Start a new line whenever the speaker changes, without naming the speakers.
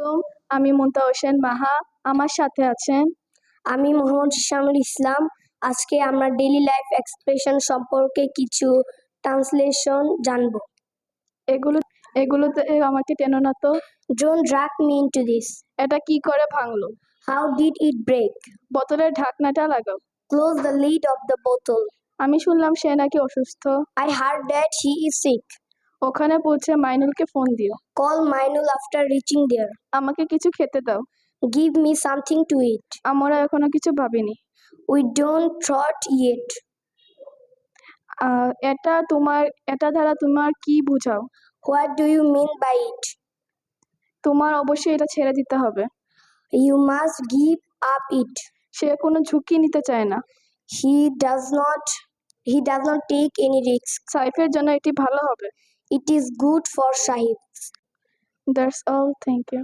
আলাইকুম, আমি মুনতা হোসেন মাহা। আমার সাথে আছেন
আমি মোহাম্মদ শামুল ইসলাম। আজকে আমরা ডেইলি লাইফ এক্সপ্রেশন সম্পর্কে কিছু ট্রান্সলেশন জানব।
এগুলোতে আমাকে টেনো না তো।
Don't drag me into this.
এটা কি করে ভাঙলো?
How did it break?
বোতলের ঢাকনাটা লাগাও।
Close the lid of the বোতল।
আমি শুনলাম সে নাকি অসুস্থ।
I heard that he is sick.
ওখানে পৌঁছে মাইনুলকে ফোন দিও।
Call Mainul after reaching there.
আমাকে কিছু খেতে দাও।
Give me something to eat.
আমরা এখনো কিছু ভাবিনি।
We don't thought yet.
এটা দ্বারা তোমার কি বুঝাও?
What do you mean by it?
তোমার অবশ্যই এটা ছেড়ে দিতে হবে।
You must give up it.
সে কোনো ঝুঁকি নিতে চায় না।
He does not take any risks.
সাইফের জন্য এটি ভালো হবে।
It is good for Shahid.
That's all. Thank you.